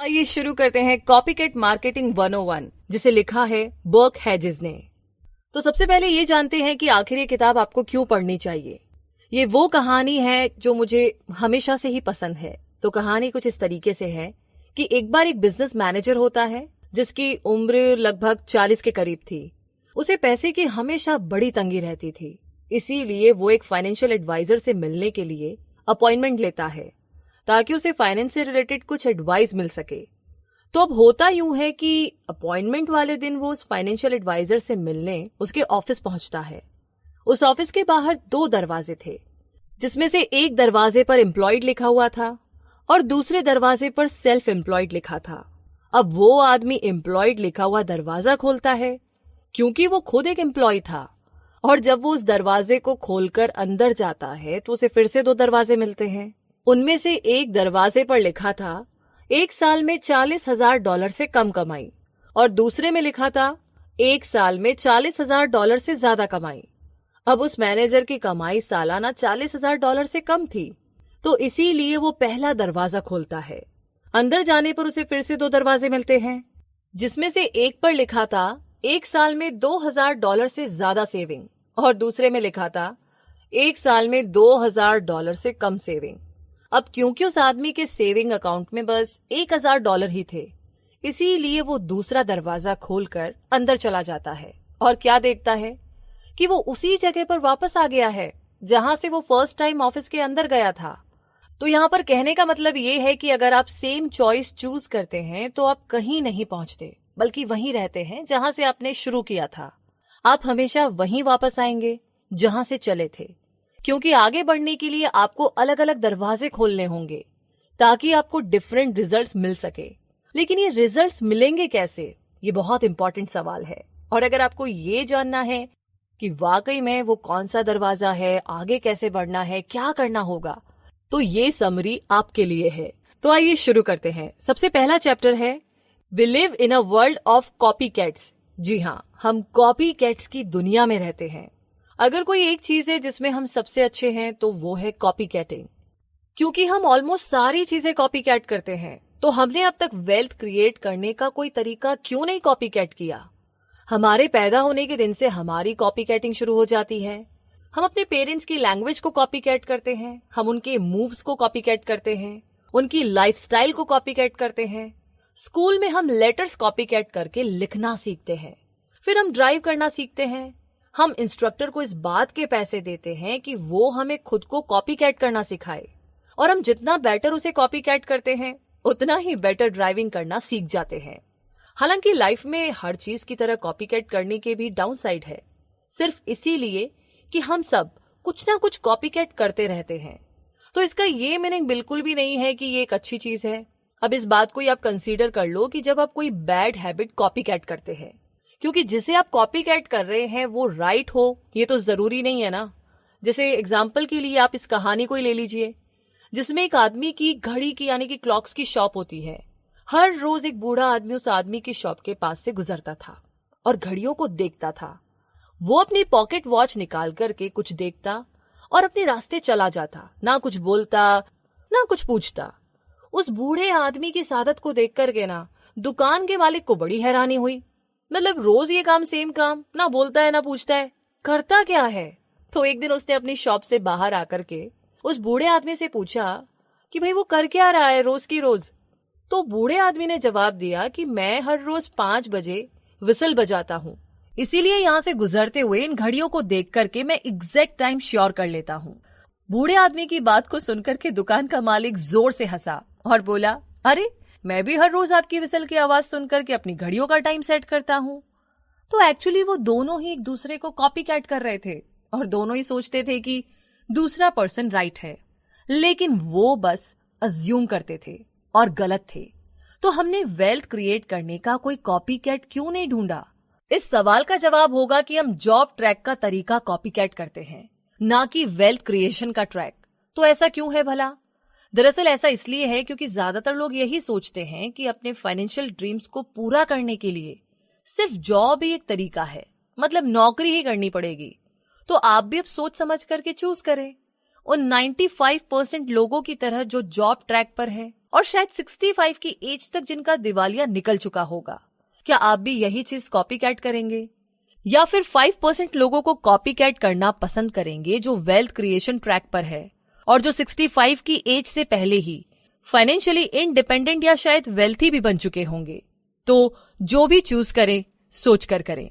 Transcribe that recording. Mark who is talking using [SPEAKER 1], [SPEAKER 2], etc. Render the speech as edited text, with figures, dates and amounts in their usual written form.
[SPEAKER 1] आइए शुरू करते हैं कॉपीकैट मार्केटिंग 101, जिसे लिखा है बर्क हेजेस ने। तो सबसे पहले ये जानते हैं कि आखिर ये किताब आपको क्यों पढ़नी चाहिए। ये वो कहानी है जो मुझे हमेशा से ही पसंद है। तो कहानी कुछ इस तरीके से है कि एक बार एक बिजनेस मैनेजर होता है जिसकी उम्र लगभग 40 के करीब थी। उसे पैसे की हमेशा बड़ी तंगी रहती थी, इसीलिए वो एक फाइनेंशियल एडवाइजर से मिलने के लिए अपॉइंटमेंट लेता है ताकि उसे फाइनेंस से रिलेटेड कुछ एडवाइस मिल सके। तो अब होता यूं है कि अपॉइंटमेंट वाले दिन वो उस फाइनेंशियल एडवाइजर से मिलने उसके ऑफिस पहुंचता है। उस ऑफिस के बाहर 2 दरवाजे थे, जिसमें से एक दरवाजे पर एम्प्लॉयड लिखा हुआ था और दूसरे दरवाजे पर सेल्फ एम्प्लॉयड लिखा था। अब वो आदमी एम्प्लॉयड लिखा हुआ दरवाजा खोलता है क्योंकि वो खुद एक एम्प्लॉय था, और जब वो उस दरवाजे को खोलकर अंदर जाता है तो उसे फिर से 2 दरवाजे मिलते हैं। उनमें से एक दरवाजे पर लिखा था 1 साल में $40,000 से कम कमाई, और दूसरे में लिखा था 1 साल में $40,000 से ज्यादा कमाई। अब उस मैनेजर की कमाई सालाना $40,000 से कम थी, तो इसीलिए वो पहला दरवाजा खोलता है। अंदर जाने पर उसे फिर से 2 दरवाजे मिलते हैं, जिसमें से एक पर लिखा था 1 साल में $2,000 से ज्यादा सेविंग, और दूसरे में लिखा था 1 साल में $2,000 से कम सेविंग। अब क्योंकि उस आदमी के सेविंग अकाउंट में बस $1,000 ही थे, इसीलिए वो दूसरा दरवाजा खोलकर अंदर चला जाता है और क्या देखता है कि वो उसी जगह पर वापस आ गया है जहां से वो फर्स्ट टाइम ऑफिस के अंदर गया था। तो यहाँ पर कहने का मतलब ये है कि अगर आप सेम चॉइस चूज करते हैं तो आप कहीं नहीं पहुंचते, बल्कि वहीं रहते हैं जहां से आपने शुरू किया था। आप हमेशा वहीं वापस आएंगे जहां से चले थे, क्योंकि आगे बढ़ने के लिए आपको अलग अलग दरवाजे खोलने होंगे ताकि आपको डिफरेंट रिजल्ट्स मिल सके। लेकिन ये रिजल्ट्स मिलेंगे कैसे, ये बहुत इंपॉर्टेंट सवाल है। और अगर आपको ये जानना है कि वाकई में वो कौन सा दरवाजा है, आगे कैसे बढ़ना है, क्या करना होगा, तो ये समरी आपके लिए है। तो आइए शुरू करते हैं। सबसे पहला चैप्टर है we live in a world of copy cats. जी हाँ, हम कॉपी कैट्स की दुनिया में रहते हैं। अगर कोई एक चीज है जिसमें हम सबसे अच्छे हैं तो वो है कॉपी कैटिंग, क्योंकि हम ऑलमोस्ट सारी चीजें कॉपी कैट करते हैं। तो हमने अब तक वेल्थ क्रिएट करने का कोई तरीका क्यों नहीं कॉपी कैट किया। हमारे पैदा होने के दिन से हमारी कॉपी कैटिंग शुरू हो जाती है। हम अपने पेरेंट्स की लैंग्वेज को कॉपी कैट करते हैं, हम उनके मूव्स को कॉपी कैट करते हैं, उनकी लाइफस्टाइल को कॉपी कैट करते हैं। स्कूल में हम लेटर्स कॉपी कैट करके लिखना सीखते हैं, फिर हम ड्राइव करना सीखते हैं। हम इंस्ट्रक्टर को इस बात के पैसे देते हैं कि वो हमें खुद को कॉपी कैट करना सिखाए, और हम जितना बेटर उसे कॉपी कैट करते हैं उतना ही बेटर ड्राइविंग करना सीख जाते हैं। हालांकि लाइफ में हर चीज की तरह कॉपी कैट करने के भी डाउन साइड है, सिर्फ इसीलिए कि हम सब कुछ ना कुछ कॉपी कैट करते रहते हैं। तो इसका ये मीनिंग बिल्कुल भी नहीं है कि ये एक अच्छी चीज है। अब इस बात को ही आप कंसीडर कर लो कि जब आप कोई बैड हैबिट कॉपी कैट करते हैं, क्योंकि जिसे आप कॉपी कैट कर रहे हैं वो राइट हो ये तो जरूरी नहीं है ना। जैसे एग्जाम्पल के लिए आप इस कहानी को ही ले लीजिए, जिसमें एक आदमी की घड़ी की यानी कि क्लॉक्स की शॉप होती है। हर रोज एक बूढ़ा आदमी उस आदमी की शॉप के पास से गुजरता था और घड़ियों को देखता था। वो अपनी पॉकेट वॉच निकाल करके कुछ देखता और अपने रास्ते चला जाता, ना कुछ बोलता ना कुछ पूछता। उस बूढ़े आदमी की सादत को देख करके ना दुकान के मालिक को बड़ी हैरानी हुई। मतलब रोज ये काम सेम काम, ना बोलता है ना पूछता है, करता क्या है। तो एक दिन उसने अपनी शॉप से बाहर आकर के उस बूढ़े आदमी से पूछा कि भाई वो कर क्या रहा है रोज की रोज। तो बूढ़े आदमी ने जवाब दिया कि मैं हर रोज 5 बजे विसल बजाता हूँ, इसीलिए यहाँ से गुजरते हुए इन घड़ियों को देख करके मैं एग्जैक्ट टाइम श्योर कर लेता हूँ। बूढ़े आदमी की बात को सुनकर के दुकान का मालिक जोर से हंसा और बोला, अरे मैं भी हर रोज आपकी विसल की आवाज सुनकर के अपनी घड़ियों का टाइम सेट करता हूँ। तो एक्चुअली वो दोनों ही एक दूसरे को कॉपी कैट कर रहे थे और दोनों ही सोचते थे कि दूसरा पर्सन राइट है, लेकिन वो बस अज्यूम करते थे और गलत थे। तो हमने वेल्थ क्रिएट करने का कोई कॉपी कैट क्यों नहीं ढूंढा। इस सवाल का जवाब होगा कि हम जॉब ट्रैक का तरीका कॉपी कैट करते हैं, ना कि वेल्थ क्रिएशन का ट्रैक। तो ऐसा क्यों है भला? दरअसल ऐसा इसलिए है क्योंकि ज्यादातर लोग यही सोचते हैं कि अपने फाइनेंशियल ड्रीम्स को पूरा करने के लिए सिर्फ जॉब ही एक तरीका है, मतलब नौकरी ही करनी पड़ेगी। तो आप भी अब सोच समझ करके चूज करें। उन 95% लोगों की तरह जो जॉब ट्रैक पर है और शायद 65 की एज तक जिनका दिवालिया निकल चुका होगा। क्या आप भी यही चीज कॉपी कैट करेंगे, या फिर 5% लोगों को कॉपी कैट करना पसंद करेंगे जो वेल्थ क्रिएशन ट्रैक पर है और जो 65 की एज से पहले ही फाइनेंशियली इंडिपेंडेंट या शायद वेल्थी भी बन चुके होंगे? तो जो भी चूज करें सोच कर करें।